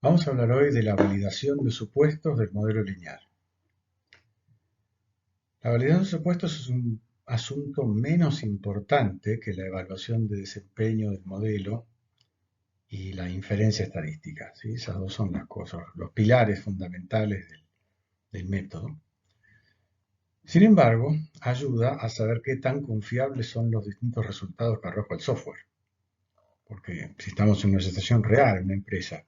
Vamos a hablar hoy de la validación de supuestos del modelo lineal. La validación de supuestos es un asunto menos importante que la evaluación de desempeño del modelo y la inferencia estadística, ¿sí? Esas dos son las cosas, los pilares fundamentales del método. Sin embargo, ayuda a saber qué tan confiables son los distintos resultados que arroja el software. Porque si estamos en una situación real, en una empresa,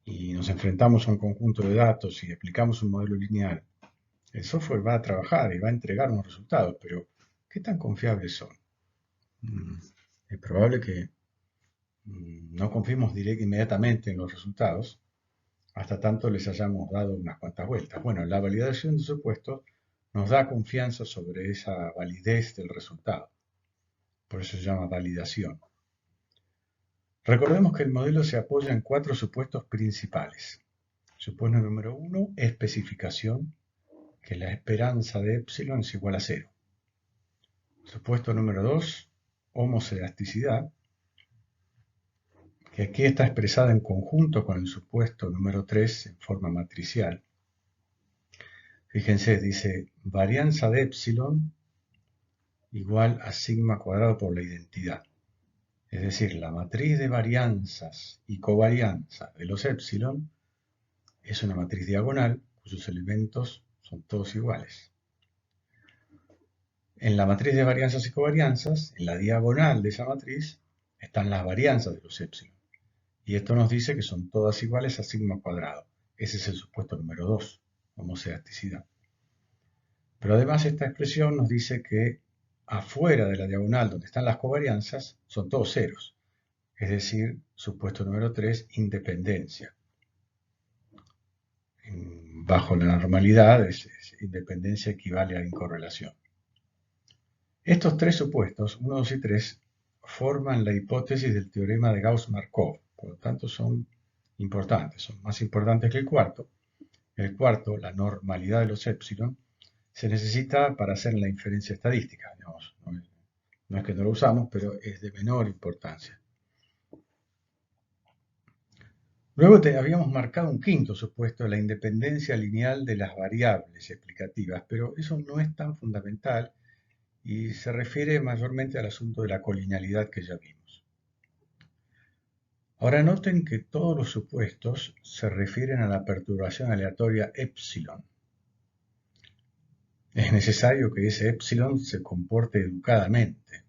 y nos enfrentamos a un conjunto de datos y aplicamos un modelo lineal, el software va a trabajar y va a entregar unos resultados, pero ¿qué tan confiables son? Mm, Es probable que no confiemos inmediatamente en los resultados hasta tanto les hayamos dado unas cuantas vueltas. Bueno, la validación de supuestos nos da confianza sobre esa validez del resultado. Por eso se llama validación. Recordemos que el modelo se apoya en 4 supuestos principales. Supuesto número 1, especificación, que la esperanza de epsilon es igual a 0. Supuesto número 2, homoselasticidad, que aquí está expresada en conjunto con el supuesto número 3 en forma matricial. Fíjense, dice varianza de epsilon igual a sigma cuadrado por la identidad. Es decir, la matriz de varianzas y covarianza de los epsilon es una matriz diagonal cuyos elementos son todos iguales. En la matriz de varianzas y covarianzas, en la diagonal de esa matriz, están las varianzas de los epsilon. Y esto nos dice que son todas iguales a sigma cuadrado. Ese es el supuesto número 2, homoselasticidad. Pero además esta expresión nos dice que afuera de la diagonal donde están las covarianzas son todos ceros. Es decir, supuesto número 3, independencia. Bajo la normalidad, independencia equivale a incorrelación. Estos tres supuestos, 1, 2 y 3, forman la hipótesis del teorema de Gauss-Markov. Por lo tanto, son importantes, son más importantes que el cuarto. El cuarto, la normalidad de los epsilon, se necesita para hacer la inferencia estadística. Digamos, no es que no lo usamos, pero es de menor importancia. Luego habíamos marcado un quinto supuesto, la independencia lineal de las variables explicativas, pero eso no es tan fundamental y se refiere mayormente al asunto de la colinealidad que ya vimos. Ahora noten que todos los supuestos se refieren a la perturbación aleatoria epsilon. Es necesario que ese epsilon se comporte educadamente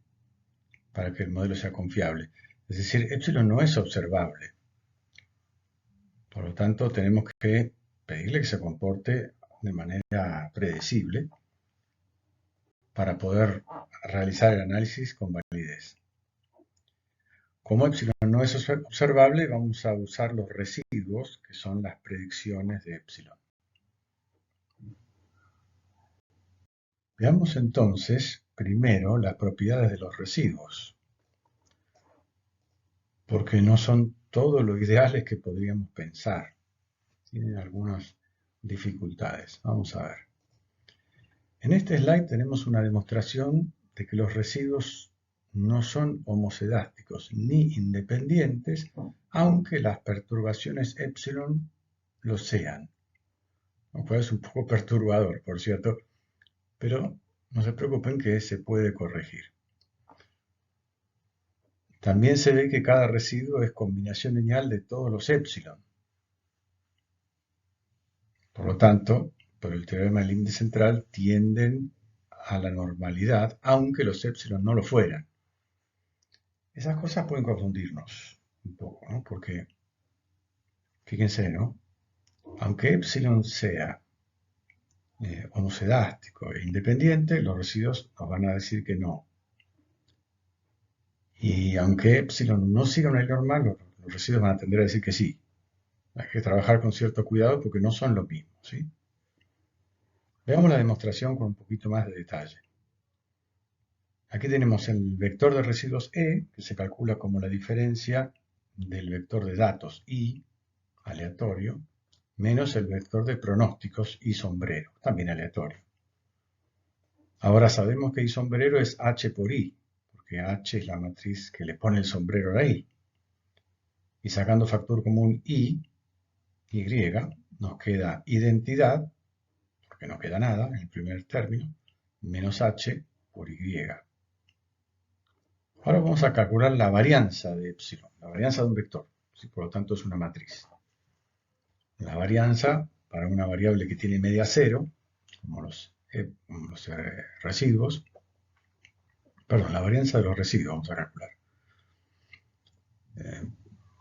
para que el modelo sea confiable. Es decir, epsilon no es observable. Por lo tanto, tenemos que pedirle que se comporte de manera predecible para poder realizar el análisis con validez. Como epsilon no es observable, vamos a usar los residuos, que son las predicciones de epsilon. Veamos entonces primero las propiedades de los residuos, porque no son todo lo ideales que podríamos pensar. Tienen algunas dificultades. Vamos a ver. En este slide tenemos una demostración de que los residuos no son homocedásticos ni independientes, aunque las perturbaciones epsilon lo sean. Lo cual es un poco perturbador, por cierto, pero no se preocupen que se puede corregir. También se ve que cada residuo es combinación lineal de todos los epsilon. Por lo tanto, por el teorema del límite central, tienden a la normalidad, aunque los epsilon no lo fueran. Esas cosas pueden confundirnos un poco, ¿no? Porque, fíjense, ¿no? Aunque epsilon sea homocedástico e independiente, los residuos nos van a decir que no. Y aunque epsilon no siga una ley normal, los residuos van a tender a decir que sí. Hay que trabajar con cierto cuidado porque no son lo mismo, ¿sí? Veamos la demostración con un poquito más de detalle. Aquí tenemos el vector de residuos E, que se calcula como la diferencia del vector de datos I, aleatorio, menos el vector de pronósticos I sombrero, también aleatorio. Ahora sabemos que I sombrero es H por I, porque H es la matriz que le pone el sombrero a I. Y sacando factor común I, Y, nos queda identidad, porque no queda nada en el primer término, menos h por y. Ahora vamos a calcular la varianza de epsilon, la varianza de un vector, ¿sí? Por lo tanto es una matriz. La varianza para una variable que tiene media cero, como los residuos, perdón, la varianza de los residuos vamos a calcular.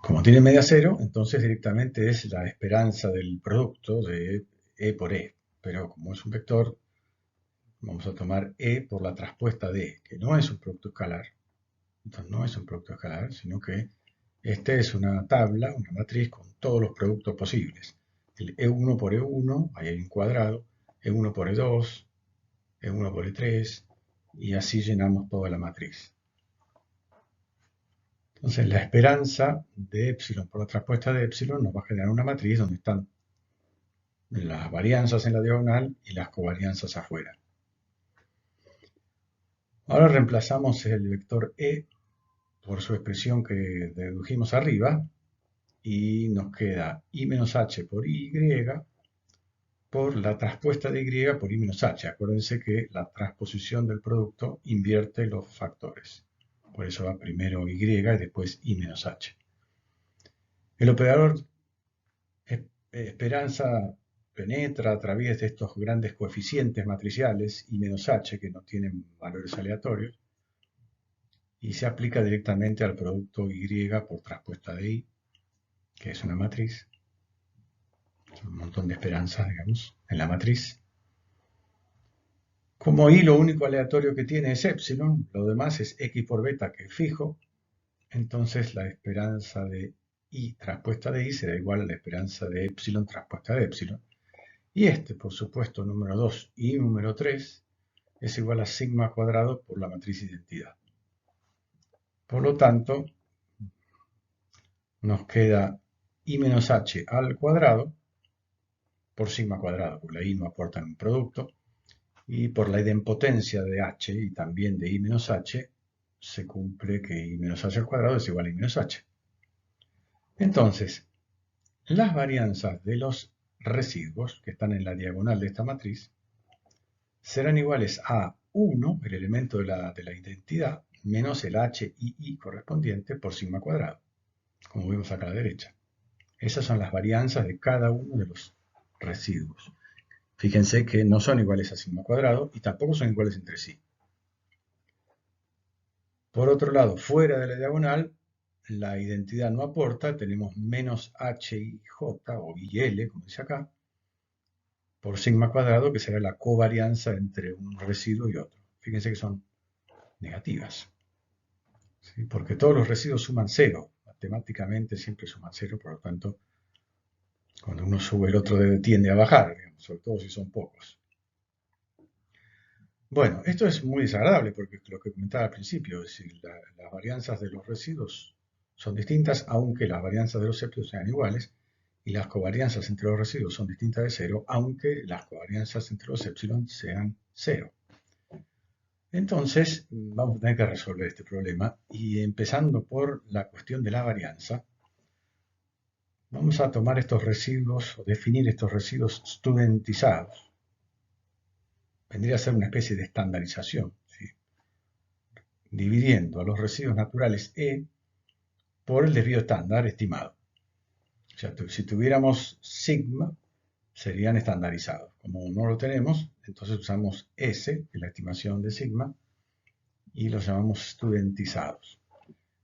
Como tiene media cero, entonces directamente es la esperanza del producto de E por E. Pero como es un vector, vamos a tomar E por la traspuesta de E, que no es un producto escalar. Entonces no es un producto escalar, sino que este es una tabla, una matriz con todos los productos posibles. El E1 por E1, ahí hay un cuadrado, E1 por E2, E1 por E3, y así llenamos toda la matriz. Entonces la esperanza de epsilon por la traspuesta de epsilon nos va a generar una matriz donde están las varianzas en la diagonal y las covarianzas afuera. Ahora reemplazamos el vector E por su expresión que dedujimos arriba y nos queda I menos H por Y por la traspuesta de Y por I menos H. Acuérdense que la transposición del producto invierte los factores. Por eso va primero Y y después I menos H. El operador esperanza penetra a través de estos grandes coeficientes matriciales I menos H que no tienen valores aleatorios y se aplica directamente al producto Y por traspuesta de I, que es una matriz. Un montón de esperanzas, digamos, en la matriz. Como I lo único aleatorio que tiene es epsilon, lo demás es X por beta, que es fijo, entonces la esperanza de I traspuesta de I será igual a la esperanza de epsilon traspuesta de epsilon. Y este, por supuesto, número 2 y número 3 es igual a sigma cuadrado por la matriz identidad. Por lo tanto, nos queda I menos H al cuadrado por sigma cuadrado, porque la I no aporta en un producto, y por la idempotencia de H y también de I menos H, se cumple que I menos H al cuadrado es igual a I menos H. Entonces, las varianzas de los residuos que están en la diagonal de esta matriz serán iguales a 1, el elemento de la identidad, menos el H y I correspondiente por sigma cuadrado, como vemos acá a la derecha. Esas son las varianzas de cada uno de los residuos. Fíjense que no son iguales a sigma cuadrado y tampoco son iguales entre sí. Por otro lado, fuera de la diagonal, la identidad no aporta, tenemos menos HIJ o IL, como dice acá, por sigma cuadrado, que será la covarianza entre un residuo y otro. Fíjense que son negativas, ¿sí? Porque todos los residuos suman cero, matemáticamente siempre suman cero, por lo tanto, cuando uno sube el otro tiende a bajar, digamos, sobre todo si son pocos. Bueno, esto es muy desagradable porque lo que comentaba al principio, es decir, las varianzas de los residuos son distintas, aunque las varianzas de los épsilon sean iguales, y las covarianzas entre los residuos son distintas de cero, aunque las covarianzas entre los épsilon sean cero. Entonces, vamos a tener que resolver este problema, y empezando por la cuestión de la varianza, vamos a tomar estos residuos, o definir estos residuos studentizados. Vendría a ser una especie de estandarización, ¿sí? Dividiendo a los residuos naturales E por el desvío estándar estimado. O sea, si tuviéramos sigma, serían estandarizados. Como no lo tenemos, entonces usamos S, que es la estimación de sigma, y los llamamos studentizados.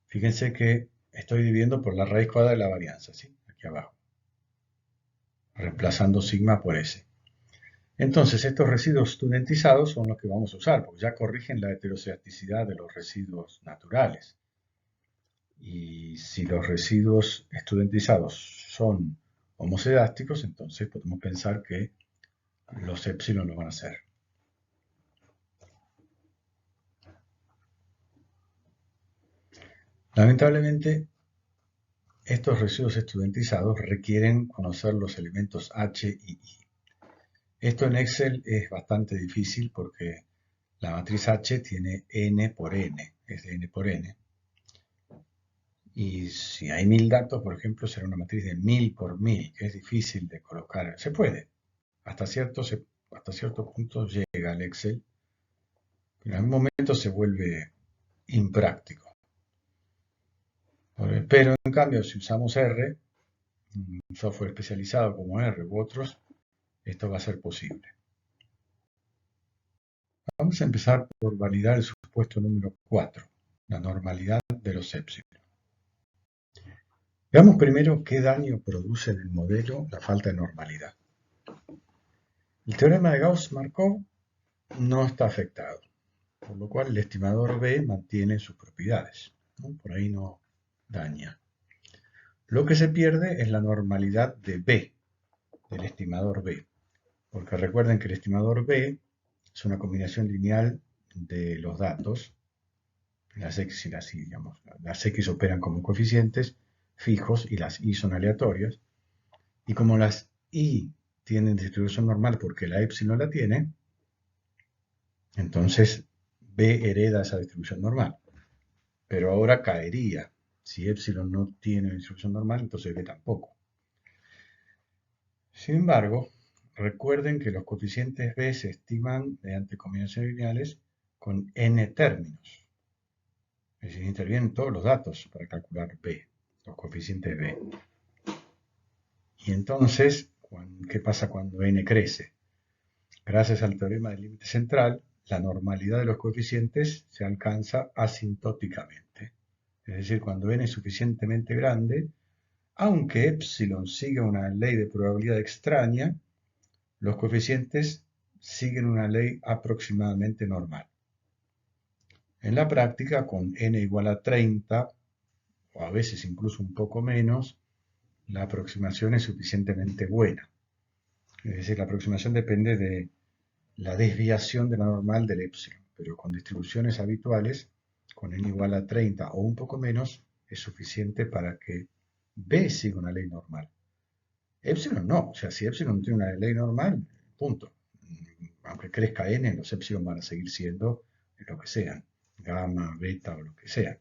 Fíjense que estoy dividiendo por la raíz cuadrada de la varianza, ¿sí? Aquí abajo, reemplazando sigma por S. Entonces, estos residuos studentizados son los que vamos a usar, porque ya corrigen la heteroscedaticidad de los residuos naturales. Y si los residuos estudentizados son homocedásticos, entonces podemos pensar que los épsilon lo van a ser. Lamentablemente, estos residuos estudentizados requieren conocer los elementos H y I. Esto en Excel es bastante difícil porque la matriz H tiene n por n, es de n por n. Y si hay 1000 datos, por ejemplo, será una matriz de 1000 por 1000, que es difícil de colocar. Se puede. Hasta hasta cierto punto llega el Excel. En algún momento se vuelve impráctico. Pero en cambio, si usamos R, un software especializado como R u otros, esto va a ser posible. Vamos a empezar por validar el supuesto número 4, la normalidad de los épsilon. Veamos primero qué daño produce en el modelo la falta de normalidad. El teorema de Gauss-Markov no está afectado, por lo cual el estimador B mantiene sus propiedades, ¿no? Por ahí no daña. Lo que se pierde es la normalidad de B, del estimador B, porque recuerden que el estimador B es una combinación lineal de los datos, las X y las Y, digamos. Las X operan como coeficientes fijos y las Y son aleatorias, y como las Y tienen distribución normal porque la épsilon la tiene, entonces B hereda esa distribución normal. Pero ahora caería. Si épsilon no tiene distribución normal, entonces B tampoco. Sin embargo, recuerden que los coeficientes B se estiman mediante combinaciones lineales con n términos. Es decir, intervienen todos los datos para calcular B, los coeficientes B. Y entonces, ¿qué pasa cuando n crece? Gracias al teorema del límite central, la normalidad de los coeficientes se alcanza asintóticamente. Es decir, cuando n es suficientemente grande, aunque épsilon siga una ley de probabilidad extraña, los coeficientes siguen una ley aproximadamente normal. En la práctica, con n igual a 30, o a veces incluso un poco menos, la aproximación es suficientemente buena. Es decir, la aproximación depende de la desviación de la normal del épsilon, pero con distribuciones habituales, con n igual a 30 o un poco menos, es suficiente para que B siga una ley normal. Épsilon no, o sea, si épsilon tiene una ley normal, punto. Aunque crezca n, los épsilon van a seguir siendo lo que sean, gamma, beta o lo que sea.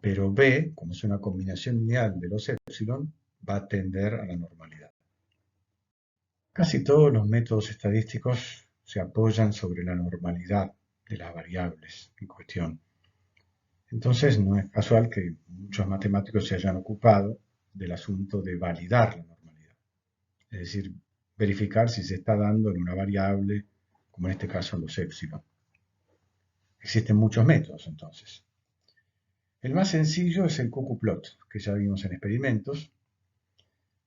Pero B, como es una combinación lineal de los épsilon, va a tender a la normalidad. Casi todos los métodos estadísticos se apoyan sobre la normalidad de las variables en cuestión. Entonces, no es casual que muchos matemáticos se hayan ocupado del asunto de validar la normalidad. Es decir, verificar si se está dando en una variable, como en este caso los épsilon. Existen muchos métodos, entonces. El más sencillo es el cuckoo-plot, que ya vimos en experimentos.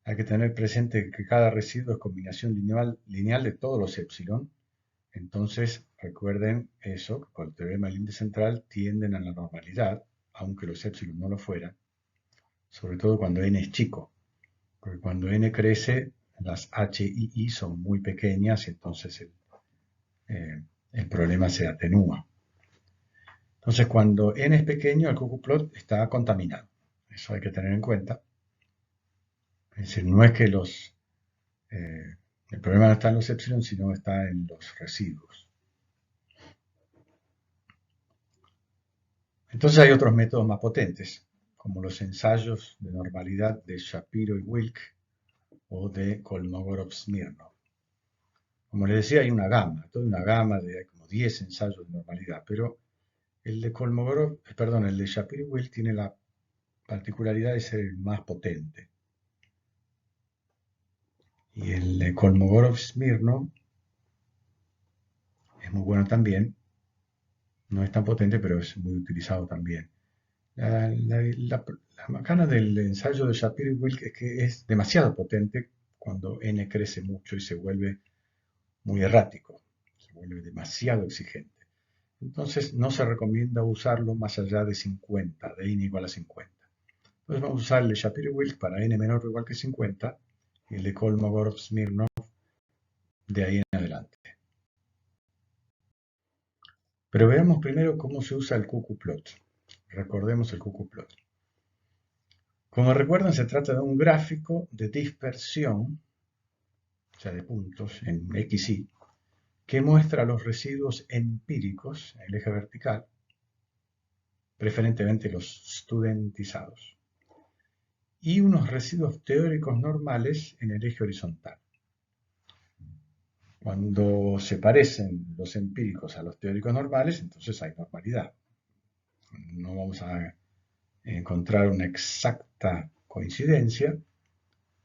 Hay que tener presente que cada residuo es combinación lineal de todos los épsilon. Entonces, recuerden eso, que con el teorema del límite central tienden a la normalidad, aunque los épsilon no lo fueran, sobre todo cuando n es chico, porque cuando n crece, las h y i son muy pequeñas y entonces el problema se atenúa. Entonces, cuando n es pequeño, el cuckoo-plot está contaminado. Eso hay que tener en cuenta. Es decir, no es que el problema no está en los épsilon, sino está en los residuos. Entonces hay otros métodos más potentes, como los ensayos de normalidad de Shapiro y Wilk o de Kolmogorov-Smirnov. Como les decía, hay una gama, toda una gama de como 10 ensayos de normalidad, pero el de el de Shapiro y Wilk tiene la particularidad de ser el más potente. Y el de Kolmogorov-Smirnov es muy bueno también, no es tan potente, pero es muy utilizado también. La macana del ensayo de Shapiro y Wilk es que es demasiado potente cuando n crece mucho y se vuelve muy errático, se vuelve demasiado exigente. Entonces no se recomienda usarlo más allá de 50, de n igual a 50. Entonces vamos a usar el de Shapiro y Wilk para n menor o igual que 50 y el de Kolmogorov-Smirnov de ahí en adelante. Pero veamos primero cómo se usa el cuckoo-plot. Recordemos el cuckoo-plot. Como recuerdan, se trata de un gráfico de dispersión, o sea, de puntos en X, Y, que muestra los residuos empíricos en el eje vertical preferentemente los studentizados, y unos residuos teóricos normales en el eje horizontal. Cuando se parecen los empíricos a los teóricos normales, entonces hay normalidad. No vamos a encontrar una exacta coincidencia,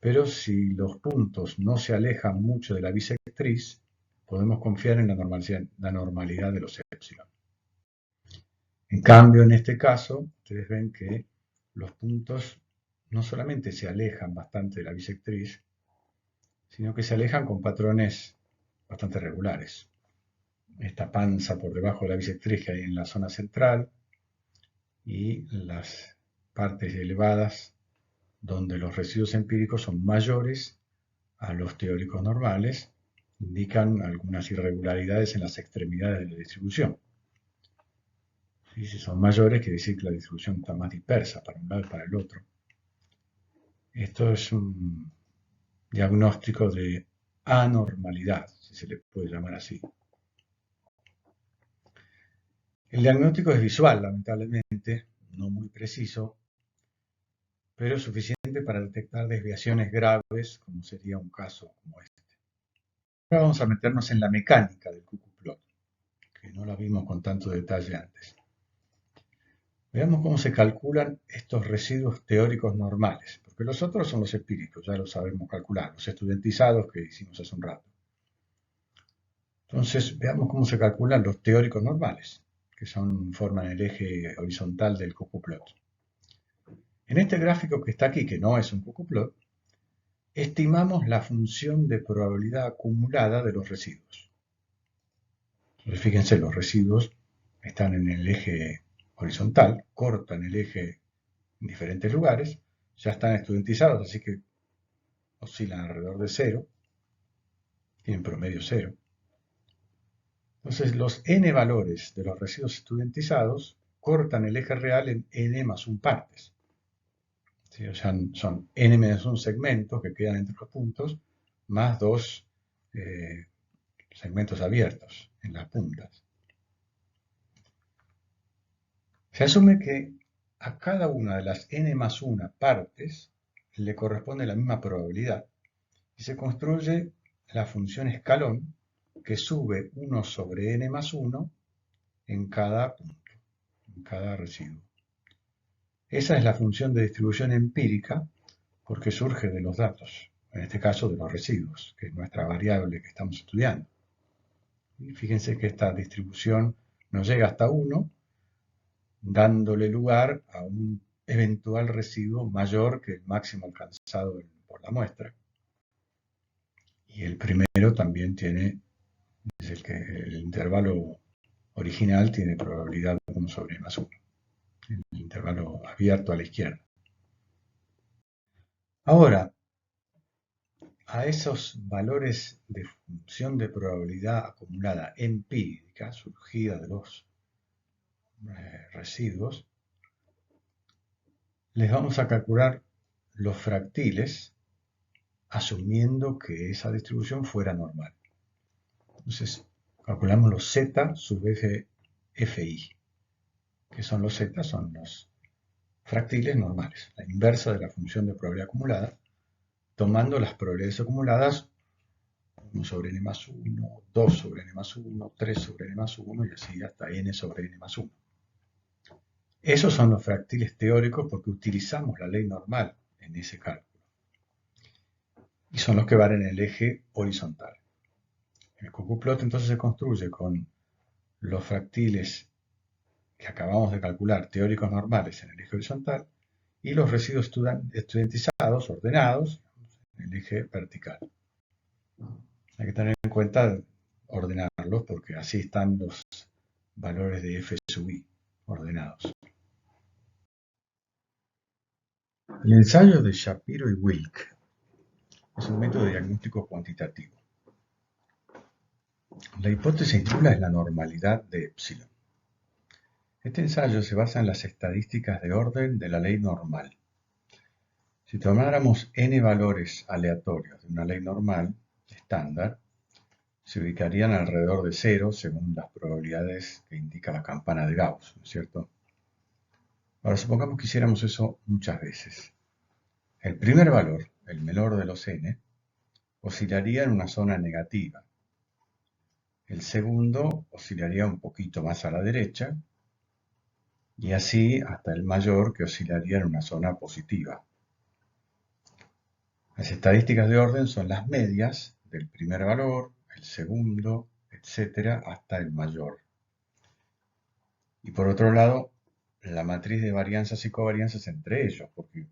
pero si los puntos no se alejan mucho de la bisectriz, podemos confiar en la normalidad de los épsilon. En cambio, en este caso, ustedes ven que los puntos no solamente se alejan bastante de la bisectriz, sino que se alejan con patrones bastante regulares. Esta panza por debajo de la bisectriz que hay en la zona central y las partes elevadas donde los residuos empíricos son mayores a los teóricos normales, indican algunas irregularidades en las extremidades de la distribución. Y si son mayores, quiere decir que la distribución está más dispersa para un lado y para el otro. Esto es un diagnóstico de anormalidad, si se le puede llamar así. El diagnóstico es visual, lamentablemente, no muy preciso, pero suficiente para detectar desviaciones graves, como sería un caso como este. Ahora vamos a meternos en la mecánica del cucuplot, que no la vimos con tanto detalle antes. Veamos cómo se calculan estos residuos teóricos normales, porque los otros son los empíricos, ya lo sabemos calcular, los estudentizados que hicimos hace un rato. Entonces, veamos cómo se calculan los teóricos normales, que forman el eje horizontal del cucuplot. En este gráfico que está aquí, que no es un cucuplot, estimamos la función de probabilidad acumulada de los residuos. Entonces, fíjense, los residuos están en el eje horizontal, cortan el eje en diferentes lugares, ya están estudentizados, así que oscilan alrededor de 0, tienen promedio 0. Entonces, los n valores de los residuos estudentizados cortan el eje real en n más 1 partes. ¿Sí? O sea, son n menos 1 segmentos que quedan entre los puntos, más 2 segmentos abiertos en las puntas. Se asume que a cada una de las n más 1 partes le corresponde la misma probabilidad y se construye la función escalón que sube 1 sobre n más 1 en cada punto, en cada residuo. Esa es la función de distribución empírica porque surge de los datos, en este caso de los residuos, que es nuestra variable que estamos estudiando. Y fíjense que esta distribución nos llega hasta 1, dándole lugar a un eventual residuo mayor que el máximo alcanzado por la muestra. Y el primero también tiene, es el que el intervalo original tiene probabilidad de 1 sobre n más 1, el intervalo abierto a la izquierda. Ahora, a esos valores de función de probabilidad acumulada empírica surgida de los residuos, les vamos a calcular los fractiles asumiendo que esa distribución fuera normal. Entonces, calculamos los z sub f, fi, que son los z, son los fractiles normales, la inversa de la función de probabilidad acumulada, tomando las probabilidades acumuladas 1 sobre n más 1, 2 sobre n más 1, 3 sobre n más 1 y así hasta n sobre n más 1. Esos son los fractiles teóricos porque utilizamos la ley normal en ese cálculo. Y son los que van en el eje horizontal. El cucuplot entonces se construye con los fractiles que acabamos de calcular, teóricos normales en el eje horizontal, y los residuos estudentizados, ordenados, en el eje vertical. Hay que tener en cuenta ordenarlos porque así están los valores de f sub i ordenados. El ensayo de Shapiro y Wilk es un método de diagnóstico cuantitativo. La hipótesis nula es la normalidad de epsilon. Este ensayo se basa en las estadísticas de orden de la ley normal. Si tomáramos n valores aleatorios de una ley normal estándar, se ubicarían alrededor de 0 según las probabilidades que indica la campana de Gauss, ¿no es cierto? Ahora, supongamos que hiciéramos eso muchas veces. El primer valor, el menor de los n, oscilaría en una zona negativa. El segundo oscilaría un poquito más a la derecha y así hasta el mayor, que oscilaría en una zona positiva. Las estadísticas de orden son las medias del primer valor, el segundo, etcétera, hasta el mayor. Y por otro lado, la matriz de varianzas y covarianzas entre ellos, porque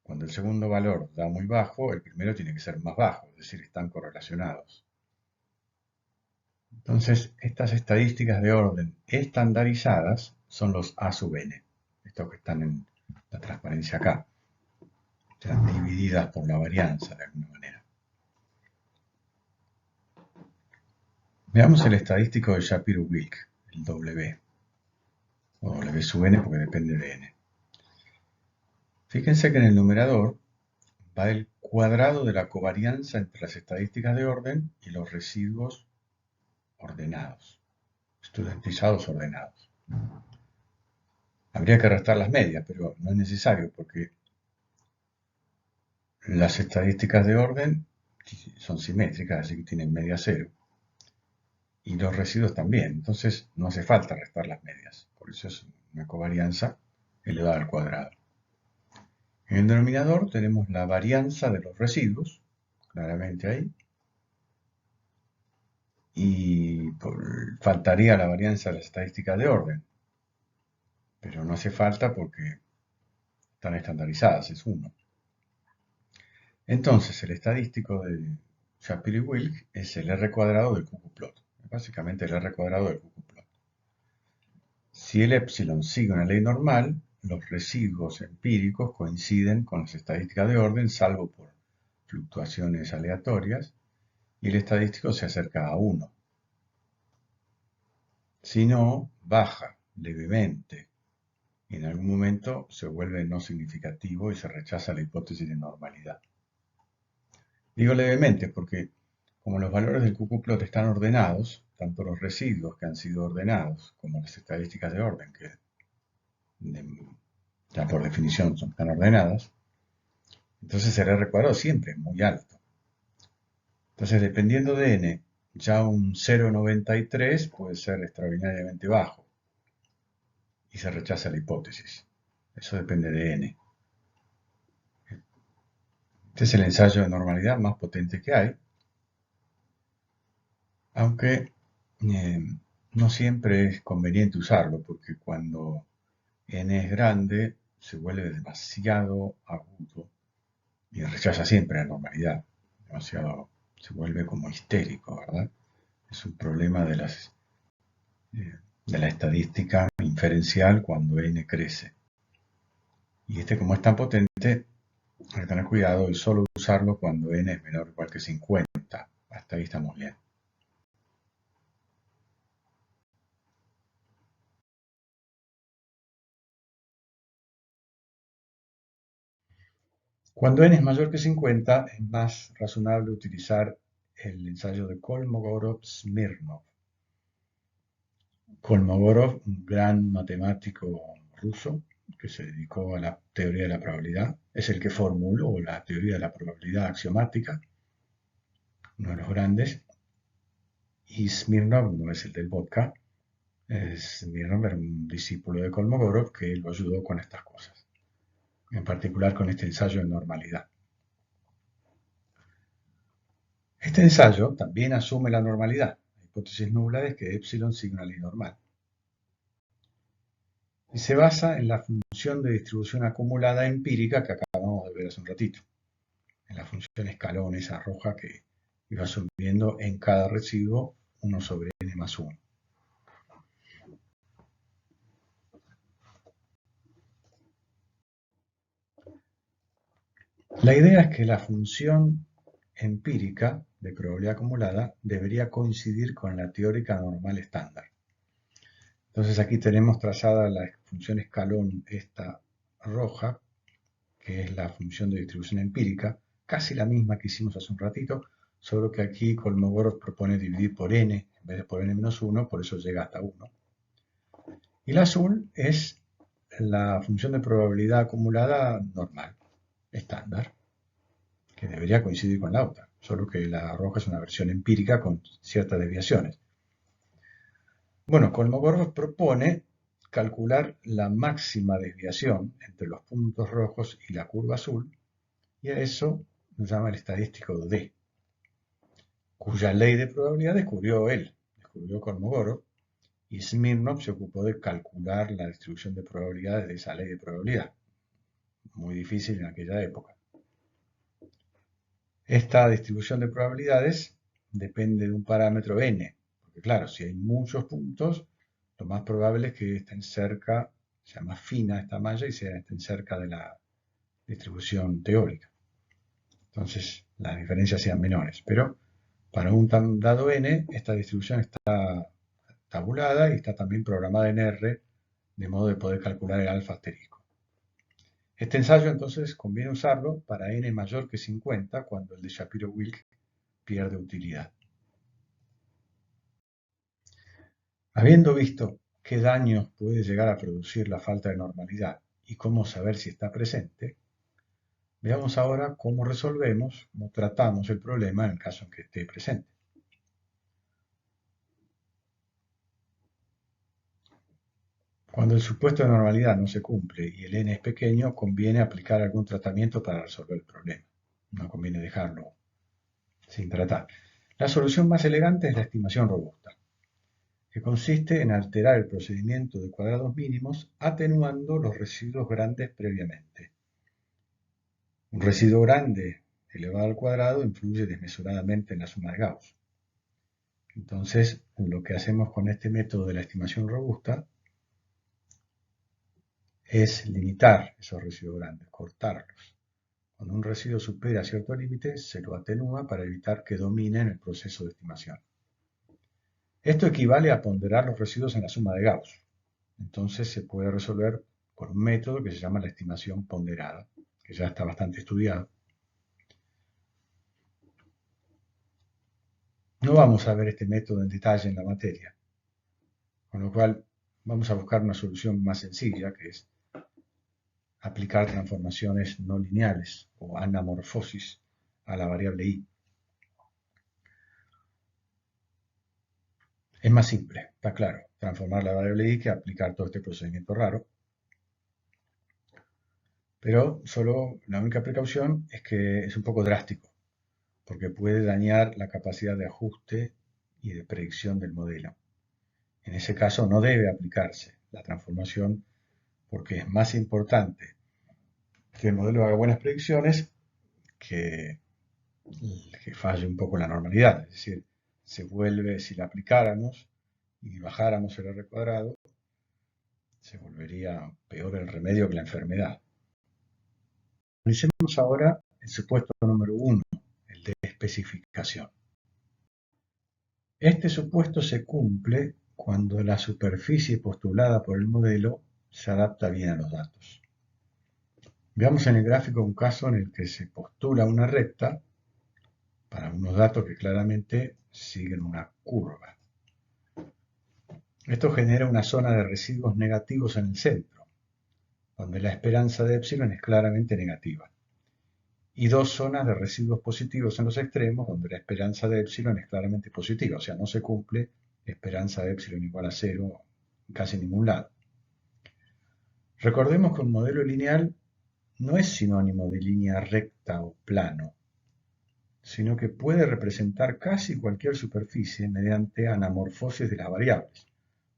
cuando el segundo valor da muy bajo, el primero tiene que ser más bajo, es decir, están correlacionados. Entonces, estas estadísticas de orden estandarizadas son los A sub n, estos que están en la transparencia acá, están divididas por la varianza de alguna manera. Veamos el estadístico de Shapiro-Wilk, el W, o W sub n porque depende de n. Fíjense que en el numerador va el cuadrado de la covarianza entre las estadísticas de orden y los residuos ordenados, estudentizados ordenados. Habría que restar las medias, pero no es necesario porque las estadísticas de orden son simétricas, así que tienen media cero. Y los residuos también, entonces no hace falta restar las medias. Por eso es una covarianza elevada al cuadrado. En el denominador tenemos la varianza de los residuos, claramente ahí. Y faltaría la varianza de las estadísticas de orden. Pero no hace falta porque están estandarizadas, es 1. Entonces, el estadístico de Shapiro-Wilk es el R cuadrado del QQ-plot. Básicamente el R cuadrado del QQ-plot. Si el epsilon sigue una ley normal, los residuos empíricos coinciden con las estadísticas de orden, salvo por fluctuaciones aleatorias, y el estadístico se acerca a 1. Si no, baja levemente y en algún momento se vuelve no significativo y se rechaza la hipótesis de normalidad. Digo levemente porque como los valores del QQ-plot están ordenados, tanto los residuos que han sido ordenados como las estadísticas de orden, que ya por definición están ordenadas, entonces el R cuadrado siempre es muy alto. Entonces, dependiendo de n, ya un 0,93 puede ser extraordinariamente bajo y se rechaza la hipótesis. Eso depende de n. Este es el ensayo de normalidad más potente que hay, aunque no siempre es conveniente usarlo, porque cuando n es grande se vuelve demasiado agudo y rechaza siempre la normalidad. Se vuelve como histérico, ¿verdad? Es un problema de la estadística inferencial cuando n crece. Y como es tan potente, hay que tener cuidado y solo usarlo cuando n es menor o igual que 50. Hasta ahí estamos bien. Cuando n es mayor que 50, es más razonable utilizar el ensayo de Kolmogorov-Smirnov. Kolmogorov, un gran matemático ruso que se dedicó a la teoría de la probabilidad, es el que formuló la teoría de la probabilidad axiomática, uno de los grandes, y Smirnov no es el del vodka, Smirnov era un discípulo de Kolmogorov que lo ayudó con estas cosas, en particular con este ensayo de normalidad. Este ensayo también asume la normalidad. La hipótesis nula es que epsilon sigue una ley normal. Y se basa en la función de distribución acumulada empírica que acabamos de ver hace un ratito. En la función escalón, esa roja que iba subiendo en cada residuo 1 sobre n más 1. La idea es que la función empírica de probabilidad acumulada debería coincidir con la teórica normal estándar. Entonces aquí tenemos trazada la función escalón, esta roja, que es la función de distribución empírica, casi la misma que hicimos hace un ratito, solo que aquí Kolmogorov propone dividir por n en vez de por n menos 1, por eso llega hasta 1. Y la azul es la función de probabilidad acumulada normal, estándar, que debería coincidir con la otra, solo que la roja es una versión empírica con ciertas desviaciones. Bueno, Kolmogorov propone calcular la máxima desviación entre los puntos rojos y la curva azul, y a eso lo llama el estadístico D, cuya ley de probabilidad descubrió Kolmogorov, y Smirnov se ocupó de calcular la distribución de probabilidades de esa ley de probabilidad, muy difícil en aquella época. Esta distribución de probabilidades depende de un parámetro n, porque claro, si hay muchos puntos, lo más probable es que estén cerca, sea más fina esta malla y estén cerca de la distribución teórica. Entonces, las diferencias sean menores. Pero para un dado n, esta distribución está tabulada y está también programada en R, de modo de poder calcular el alfa asterisco. Este ensayo entonces conviene usarlo para n mayor que 50 cuando el de Shapiro-Wilk pierde utilidad. Habiendo visto qué daños puede llegar a producir la falta de normalidad y cómo saber si está presente, veamos ahora cómo resolvemos, cómo tratamos el problema en el caso en que esté presente. Cuando el supuesto de normalidad no se cumple y el n es pequeño, conviene aplicar algún tratamiento para resolver el problema. No conviene dejarlo sin tratar. La solución más elegante es la estimación robusta, que consiste en alterar el procedimiento de cuadrados mínimos atenuando los residuos grandes previamente. Un residuo grande elevado al cuadrado influye desmesuradamente en la suma de Gauss. Entonces, lo que hacemos con este método de la estimación robusta es limitar esos residuos grandes, cortarlos. Cuando un residuo supera cierto límite, se lo atenúa para evitar que dominen el proceso de estimación. Esto equivale a ponderar los residuos en la suma de Gauss. Entonces se puede resolver por un método que se llama la estimación ponderada, que ya está bastante estudiado. No vamos a ver este método en detalle en la materia, con lo cual vamos a buscar una solución más sencilla, que es aplicar transformaciones no lineales o anamorfosis a la variable y. Es más simple, está claro, transformar la variable y que aplicar todo este procedimiento raro. Pero solo la única precaución es que es un poco drástico, porque puede dañar la capacidad de ajuste y de predicción del modelo. En ese caso no debe aplicarse la transformación porque es más importante que el modelo haga buenas predicciones que, que falle un poco la normalidad. Es decir, se vuelve, si la aplicáramos y bajáramos el R cuadrado, se volvería peor el remedio que la enfermedad. Analicemos ahora el supuesto número 1, el de especificación. Este supuesto se cumple cuando la superficie postulada por el modelo se adapta bien a los datos. Veamos en el gráfico un caso en el que se postula una recta para unos datos que claramente siguen una curva. Esto genera una zona de residuos negativos en el centro, donde la esperanza de epsilon es claramente negativa, y dos zonas de residuos positivos en los extremos, donde la esperanza de epsilon es claramente positiva, o sea, no se cumple esperanza de epsilon igual a 0 en casi ningún lado. Recordemos que un modelo lineal no es sinónimo de línea recta o plano, sino que puede representar casi cualquier superficie mediante anamorfosis de las variables,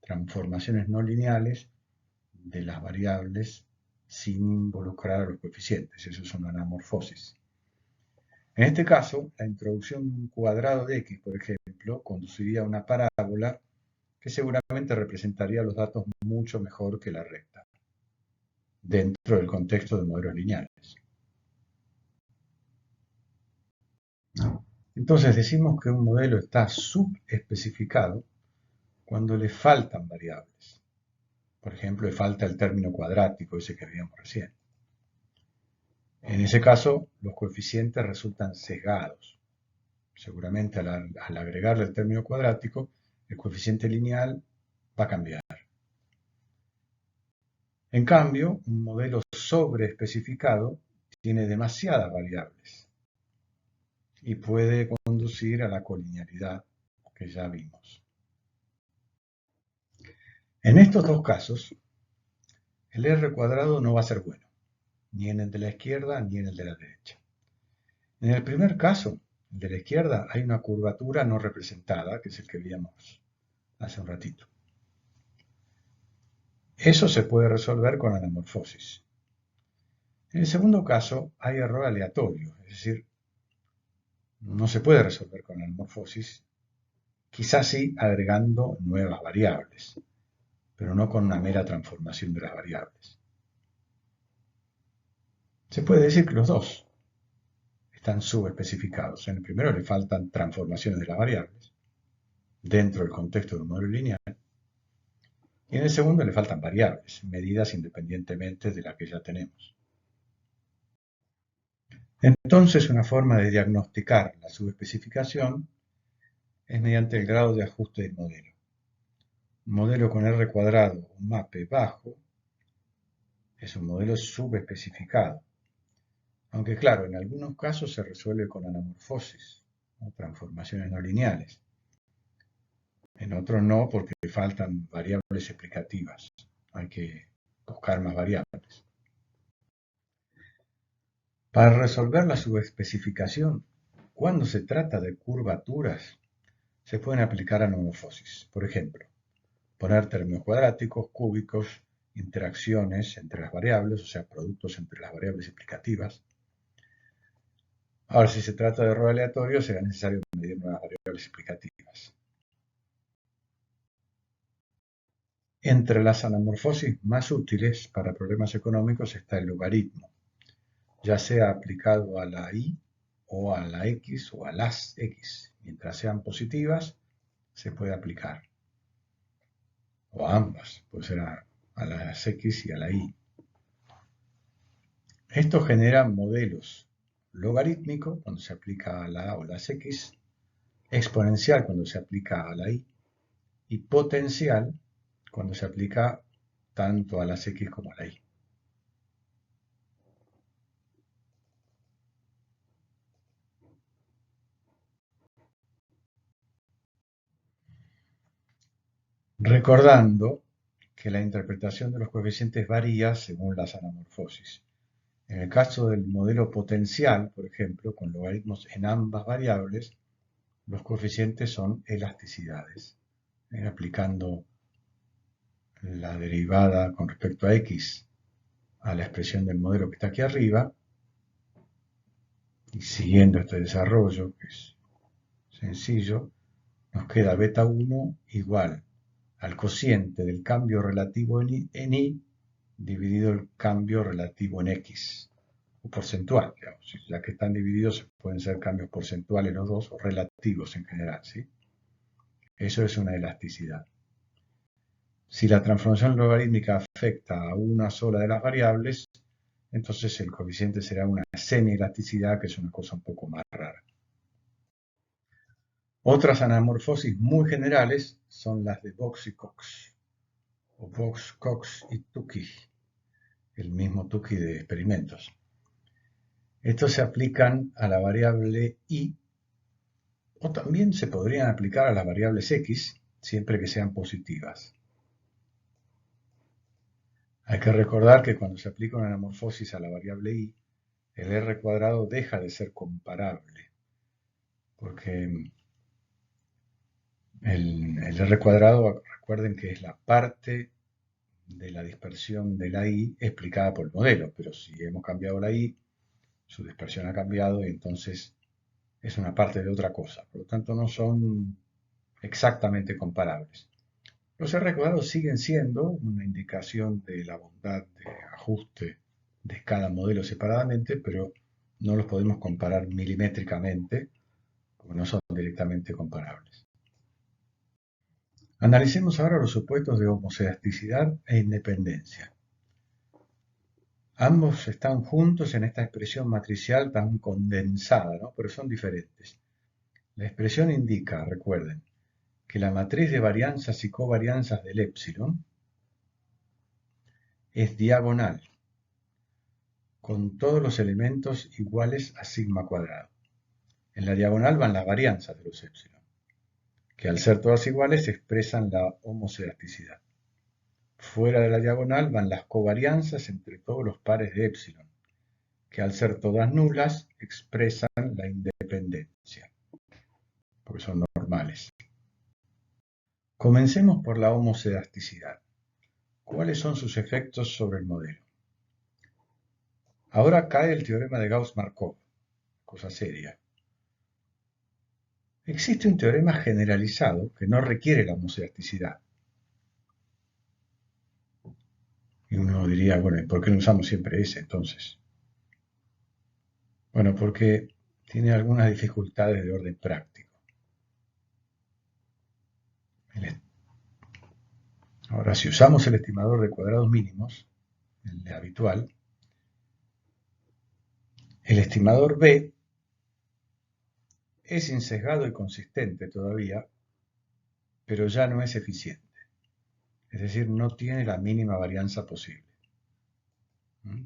transformaciones no lineales de las variables sin involucrar a los coeficientes. Eso es una anamorfosis. En este caso, la introducción de un cuadrado de x, por ejemplo, conduciría a una parábola que seguramente representaría los datos mucho mejor que la recta, dentro del contexto de modelos lineales. Entonces decimos que un modelo está subespecificado cuando le faltan variables. Por ejemplo, le falta el término cuadrático, ese que vimos recién. En ese caso, los coeficientes resultan sesgados. Seguramente al agregarle el término cuadrático, el coeficiente lineal va a cambiar. En cambio, un modelo sobreespecificado tiene demasiadas variables y puede conducir a la colinealidad que ya vimos. En estos dos casos, el R cuadrado no va a ser bueno, ni en el de la izquierda ni en el de la derecha. En el primer caso, el de la izquierda, hay una curvatura no representada, que es el que vimos hace un ratito. Eso se puede resolver con anamorfosis. En el segundo caso, hay error aleatorio, es decir, no se puede resolver con anamorfosis, quizás sí agregando nuevas variables, pero no con una mera transformación de las variables. Se puede decir que los dos están subespecificados. En el primero le faltan transformaciones de las variables dentro del contexto de un modelo lineal, y en el segundo le faltan variables, medidas independientemente de las que ya tenemos. Entonces, una forma de diagnosticar la subespecificación es mediante el grado de ajuste del modelo. Un modelo con R cuadrado o MAPE bajo es un modelo subespecificado, aunque claro, en algunos casos se resuelve con anamorfosis o transformaciones no lineales. En otros no, porque faltan variables explicativas. Hay que buscar más variables. Para resolver la subespecificación, cuando se trata de curvaturas, se pueden aplicar anamorfosis. Por ejemplo, poner términos cuadráticos, cúbicos, interacciones entre las variables, o sea, productos entre las variables explicativas. Ahora, si se trata de error aleatorio, será necesario medir nuevas variables explicativas. Entre las anamorfosis más útiles para problemas económicos está el logaritmo, ya sea aplicado a la y o a la x o a las x. Mientras sean positivas, se puede aplicar. O a ambas, puede ser a las x y a la y. Esto genera modelos logarítmico cuando se aplica a la a o las x, exponencial cuando se aplica a la y potencial cuando se aplica tanto a las x como a la y. Recordando que la interpretación de los coeficientes varía según las anamorfosis. En el caso del modelo potencial, por ejemplo, con logaritmos en ambas variables, los coeficientes son elasticidades. Aplicando la derivada con respecto a x a la expresión del modelo que está aquí arriba, y siguiendo este desarrollo, que es sencillo, nos queda beta 1 igual al cociente del cambio relativo en y dividido el cambio relativo en x, o porcentual, digamos. Ya que están divididos, pueden ser cambios porcentuales los dos, o relativos en general, ¿sí? Eso es una elasticidad. Si la transformación logarítmica afecta a una sola de las variables, entonces el coeficiente será una semi-elasticidad, que es una cosa un poco más rara. Otras anamorfosis muy generales son las de Box y Cox, o Box, Cox y Tukey, el mismo Tukey de experimentos. Estos se aplican a la variable y, o también se podrían aplicar a las variables x, siempre que sean positivas. Hay que recordar que cuando se aplica una anamorfosis a la variable y, el R cuadrado deja de ser comparable, porque el R cuadrado, recuerden que es la parte de la dispersión de la I explicada por el modelo, pero si hemos cambiado la I, su dispersión ha cambiado y entonces es una parte de otra cosa. Por lo tanto, no son exactamente comparables. Los R cuadrados siguen siendo una indicación de la bondad de ajuste de cada modelo separadamente, pero no los podemos comparar milimétricamente, porque no son directamente comparables. Analicemos ahora los supuestos de homoelasticidad e independencia. Ambos están juntos en esta expresión matricial tan condensada, ¿no? Pero son diferentes. La expresión indica, recuerden, que la matriz de varianzas y covarianzas del épsilon es diagonal, con todos los elementos iguales a sigma cuadrado. En la diagonal van las varianzas de los épsilon, que al ser todas iguales expresan la homoselasticidad. Fuera de la diagonal van las covarianzas entre todos los pares de épsilon, que al ser todas nulas expresan la independencia, porque son normales. Comencemos por la homoselasticidad. ¿Cuáles son sus efectos sobre el modelo? Ahora cae el teorema de Gauss-Markov, cosa seria. Existe un teorema generalizado que no requiere la homoselasticidad. Y uno diría, bueno, ¿y por qué no usamos siempre ese entonces? Bueno, porque tiene algunas dificultades de orden práctico. Ahora, si usamos el estimador de cuadrados mínimos, el habitual, el estimador B es insesgado y consistente todavía, pero ya no es eficiente. Es decir, no tiene la mínima varianza posible,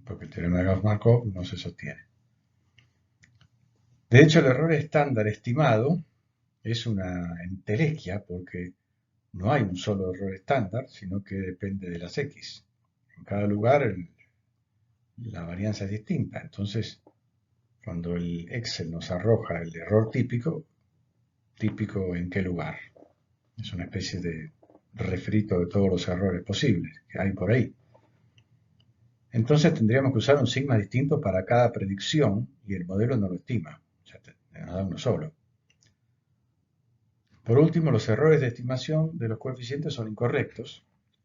porque el teorema de Gauss-Markov no se sostiene. De hecho, el error estándar estimado es una entelequia porque no hay un solo error estándar, sino que depende de las X. En cada lugar la varianza es distinta. Entonces, cuando el Excel nos arroja el error típico, ¿típico en qué lugar? Es una especie de refrito de todos los errores posibles que hay por ahí. Entonces tendríamos que usar un sigma distinto para cada predicción y el modelo no lo estima. Ya nos da uno solo. Por último, los errores de estimación de los coeficientes son incorrectos,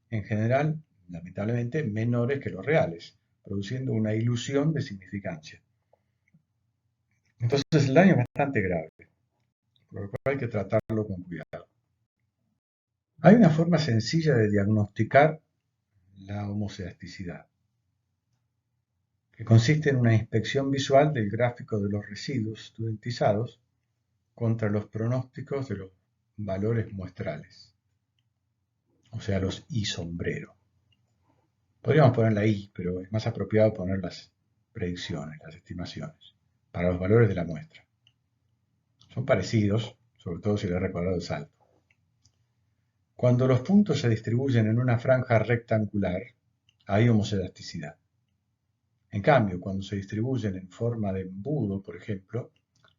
en general, lamentablemente, menores que los reales, produciendo una ilusión de significancia. Entonces el daño es bastante grave, por lo cual hay que tratarlo con cuidado. Hay una forma sencilla de diagnosticar la homoselasticidad, que consiste en una inspección visual del gráfico de los residuos studentizados contra los pronósticos de los valores muestrales, o sea, los I sombrero. Podríamos poner la I, pero es más apropiado poner las predicciones, las estimaciones, para los valores de la muestra. Son parecidos, sobre todo si el R cuadrado es alto. Cuando los puntos se distribuyen en una franja rectangular, hay homoselasticidad. En cambio, cuando se distribuyen en forma de embudo, por ejemplo,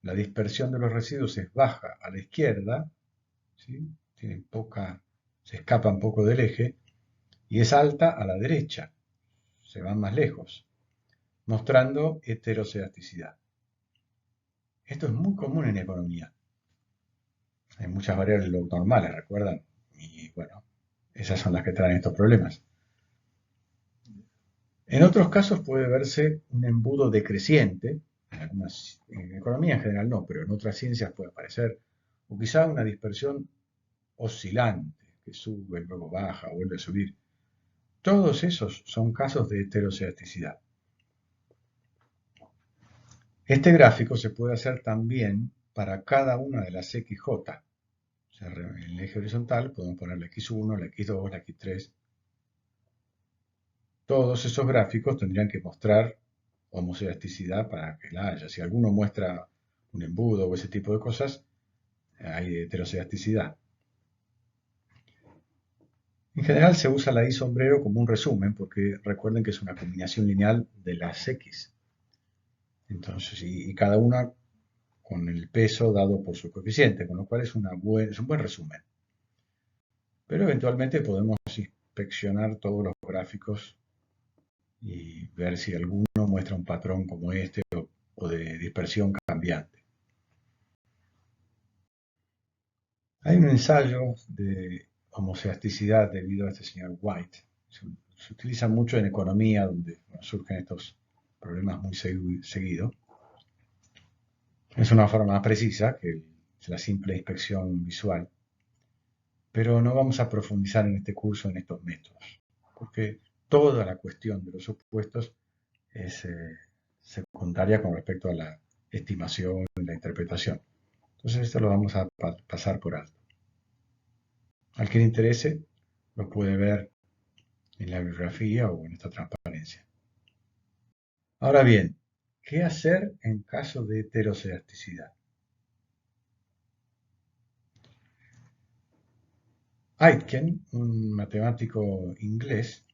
la dispersión de los residuos es baja a la izquierda, ¿sí? Se escapan poco del eje, y es alta a la derecha, se van más lejos, mostrando heteroselasticidad. Esto es muy común en economía. Hay muchas variables normales, ¿recuerdan? Y bueno, esas son las que traen estos problemas. En otros casos puede verse un embudo decreciente, en economía en general no, pero en otras ciencias puede aparecer, o quizá una dispersión oscilante, que sube, luego baja, vuelve a subir. Todos esos son casos de heteroselasticidad. Este gráfico se puede hacer también para cada una de las XJ. O sea, en el eje horizontal podemos poner la X1, la X2, la X3. Todos esos gráficos tendrían que mostrar homoselasticidad para que la haya. Si alguno muestra un embudo o ese tipo de cosas, hay heteroselasticidad. En general se usa la I sombrero como un resumen porque recuerden que es una combinación lineal de las X. Entonces, y cada una con el peso dado por su coeficiente, con lo cual es un buen resumen. Pero eventualmente podemos inspeccionar todos los gráficos y ver si alguno muestra un patrón como este o de dispersión cambiante. Hay un ensayo de homoselasticidad debido a este señor White. Se utiliza mucho en economía, donde surgen estos problemas muy seguido. Es una forma más precisa que la simple inspección visual, pero no vamos a profundizar en este curso en estos métodos, porque toda la cuestión de los supuestos es secundaria con respecto a la estimación y la interpretación. Entonces esto lo vamos a pasar por alto. Al que le interese, lo puede ver en la bibliografía o en esta transparencia. Ahora bien, ¿qué hacer en caso de heteroscedasticidad? Aitken, un matemático inglés,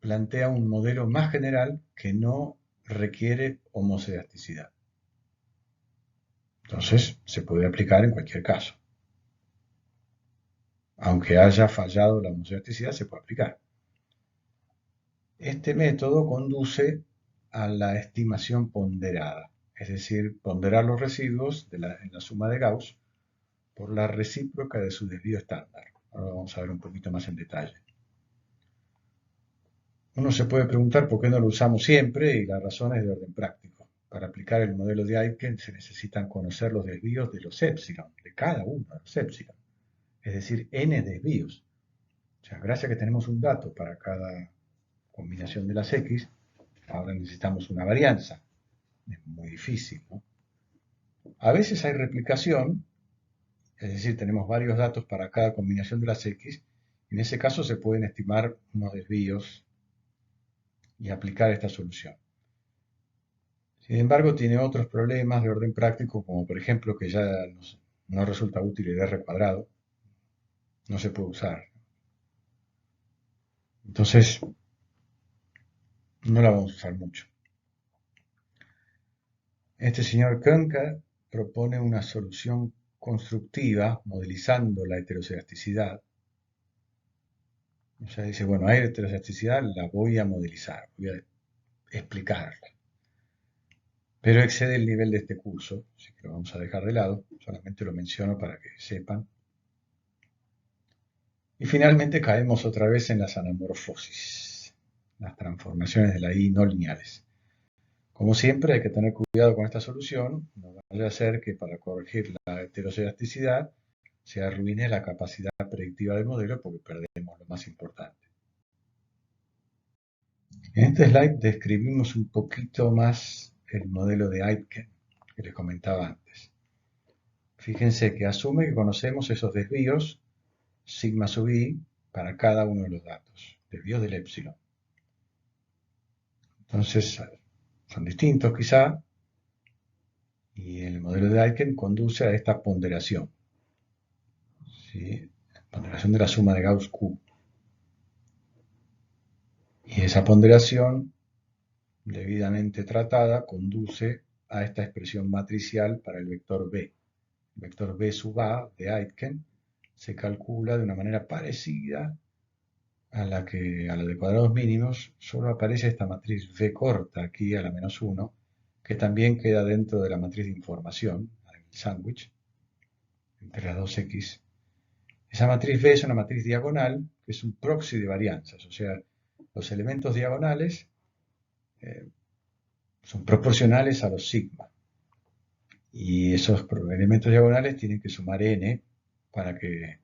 plantea un modelo más general que no requiere homoscedasticidad. Entonces, se puede aplicar en cualquier caso. Aunque haya fallado la homoscedasticidad, se puede aplicar. Este método conduce a la estimación ponderada, es decir, ponderar los residuos en la suma de Gauss por la recíproca de su desvío estándar. Ahora vamos a ver un poquito más en detalle. Uno se puede preguntar por qué no lo usamos siempre y la razón es de orden práctico. Para aplicar el modelo de Aitken se necesitan conocer los desvíos de los épsilon, de cada uno de los épsilon, es decir, n desvíos. O sea, gracias a que tenemos un dato para cada combinación de las x, ahora necesitamos una varianza. Es muy difícil, ¿no? A veces hay replicación, es decir, tenemos varios datos para cada combinación de las x, y en ese caso se pueden estimar unos desvíos y aplicar esta solución. Sin embargo, tiene otros problemas de orden práctico, como por ejemplo que ya no resulta útil el r cuadrado, no se puede usar. Entonces, no la vamos a usar mucho. Este señor Kuenka propone una solución constructiva modelizando la heteroscedasticidad. O sea, dice, bueno, hay heteroscedasticidad, la voy a modelizar, voy a explicarla. Pero excede el nivel de este curso, así que lo vamos a dejar de lado, solamente lo menciono para que sepan. Y finalmente caemos otra vez en las anamorfosis, las transformaciones de la I no lineales. Como siempre hay que tener cuidado con esta solución, no vaya a ser que para corregir la heteroscedasticidad se arruine la capacidad predictiva del modelo porque perdemos lo más importante. En este slide describimos un poquito más el modelo de Aitken que les comentaba antes. Fíjense que asume que conocemos esos desvíos sigma sub i para cada uno de los datos, desvíos del épsilon. Entonces, son distintos quizá, y el modelo de Aitken conduce a esta ponderación, ¿sí? Ponderación de la suma de Gauss Q. Y esa ponderación, debidamente tratada, conduce a esta expresión matricial para el vector B. El vector B sub A de Aitken se calcula de una manera parecida a la de cuadrados mínimos, solo aparece esta matriz V corta aquí a la menos 1, que también queda dentro de la matriz de información, el sándwich, entre las dos X. Esa matriz V es una matriz diagonal, que es un proxy de varianzas, o sea, los elementos diagonales son proporcionales a los sigma. Y esos elementos diagonales tienen que sumar n para que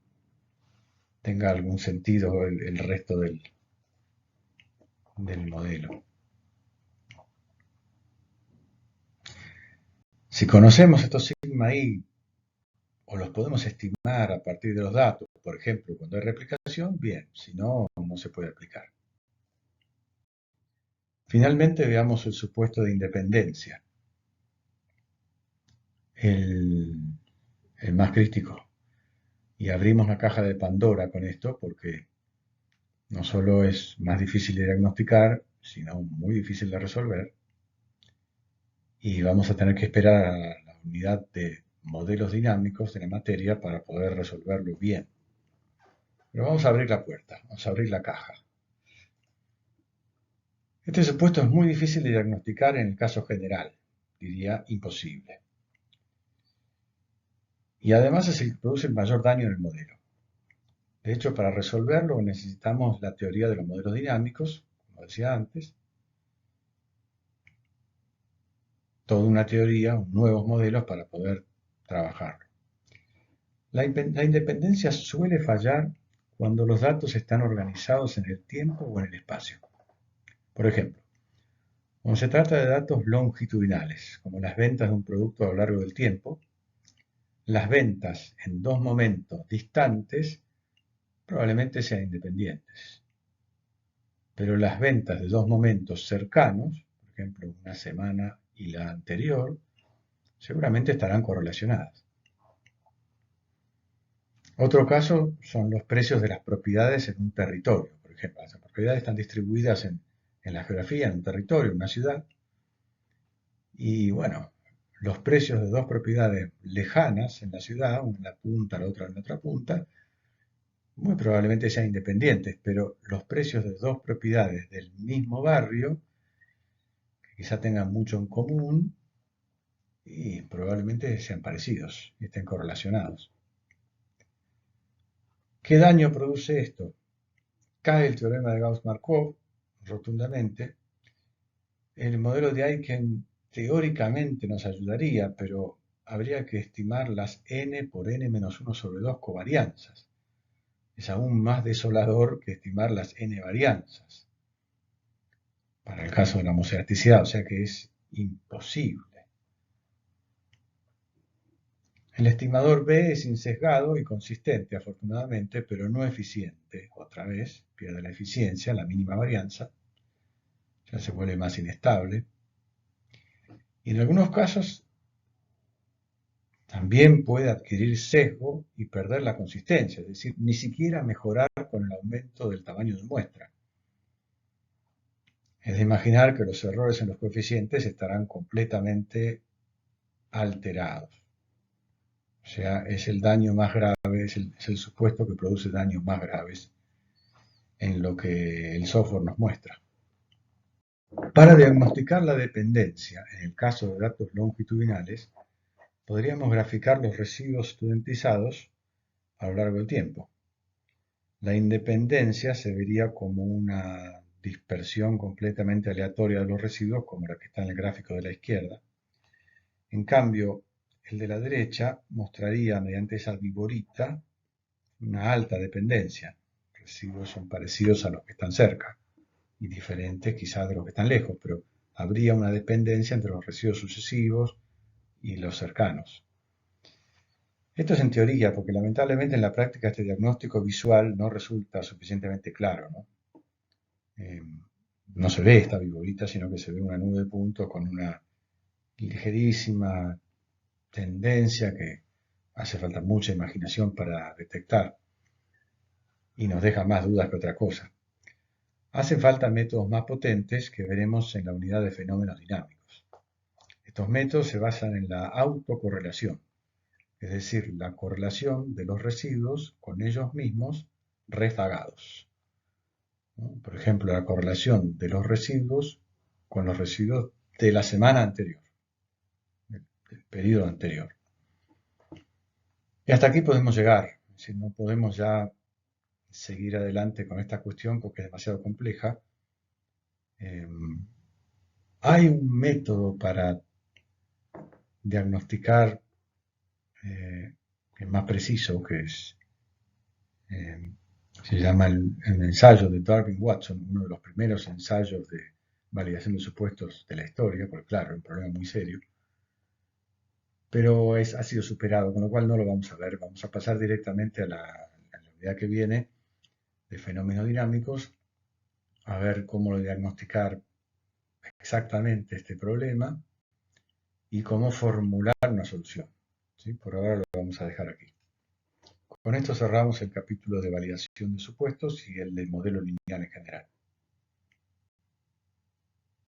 tenga algún sentido el resto del modelo. Si conocemos estos sigma i o los podemos estimar a partir de los datos, por ejemplo, cuando hay replicación, bien, si no, no se puede aplicar. Finalmente veamos el supuesto de independencia, el más crítico. Y abrimos la caja de Pandora con esto porque no solo es más difícil de diagnosticar, sino muy difícil de resolver. Y vamos a tener que esperar a la unidad de modelos dinámicos de la materia para poder resolverlo bien. Pero vamos a abrir la puerta, vamos a abrir la caja. Este supuesto es muy difícil de diagnosticar en el caso general, diría imposible. Y además es el que produce el mayor daño en el modelo. De hecho, para resolverlo necesitamos la teoría de los modelos dinámicos, como decía antes, toda una teoría, nuevos modelos para poder trabajarlo. La independencia suele fallar cuando los datos están organizados en el tiempo o en el espacio. Por ejemplo, cuando se trata de datos longitudinales, como las ventas de un producto a lo largo del tiempo, las ventas en dos momentos distantes probablemente sean independientes. pero las ventas de dos momentos cercanos, por ejemplo, una semana y la anterior, seguramente estarán correlacionadas. Otro caso son los precios de las propiedades en un territorio. Por ejemplo, las propiedades están distribuidas en la geografía, en un territorio, en una ciudad, y bueno, los precios de dos propiedades lejanas en la ciudad, una en la punta, la otra en la otra punta, muy probablemente sean independientes, pero los precios de dos propiedades del mismo barrio, que quizá tengan mucho en común, y probablemente sean parecidos y estén correlacionados. ¿Qué daño produce esto? Cae el teorema de Gauss-Markov rotundamente. El modelo de Aiken teóricamente nos ayudaría, pero habría que estimar las n por n-1/2 covarianzas. Es aún más desolador que estimar las n varianzas para el caso de la homocedasticidad, o sea que es imposible. El estimador B es insesgado y consistente, afortunadamente, pero no eficiente. Otra vez, pierde la eficiencia, la mínima varianza, ya se vuelve más inestable. Y en algunos casos también puede adquirir sesgo y perder la consistencia, es decir, ni siquiera mejorar con el aumento del tamaño de muestra. Es de imaginar que los errores en los coeficientes estarán completamente alterados. O sea, es el daño más grave, es el supuesto que produce daños más graves en lo que el software nos muestra. Para diagnosticar la dependencia, en el caso de datos longitudinales, podríamos graficar los residuos estudentizados a lo largo del tiempo. La independencia se vería como una dispersión completamente aleatoria de los residuos, como la que está en el gráfico de la izquierda. En cambio, el de la derecha mostraría mediante esa viborita una alta dependencia. Los residuos son parecidos a los que están cerca y diferentes quizás de los que están lejos, pero habría una dependencia entre los residuos sucesivos y los cercanos. Esto es en teoría, porque lamentablemente en la práctica este diagnóstico visual no resulta suficientemente claro, ¿no? No se ve esta viborita, sino que se ve una nube de puntos con una ligerísima tendencia que hace falta mucha imaginación para detectar y nos deja más dudas que otra cosa. Hacen falta métodos más potentes que veremos en la unidad de fenómenos dinámicos. Estos métodos se basan en la autocorrelación, es decir, la correlación de los residuos con ellos mismos refagados, ¿no? Por ejemplo, la correlación de los residuos con los residuos de la semana anterior, del periodo anterior. Y hasta aquí podemos llegar, es decir, no podemos ya seguir adelante con esta cuestión porque es demasiado compleja. Hay un método para diagnosticar que es más preciso, que es, eh, se llama el ensayo de Darwin-Watson, uno de los primeros ensayos de validación de supuestos de la historia, porque claro, es un problema muy serio, pero ha sido superado, con lo cual no lo vamos a ver. Vamos a pasar directamente a la unidad que viene de fenómenos dinámicos, a ver cómo diagnosticar exactamente este problema y cómo formular una solución, ¿sí? Por ahora lo vamos a dejar aquí. Con esto cerramos el capítulo de validación de supuestos y el del modelo lineal en general.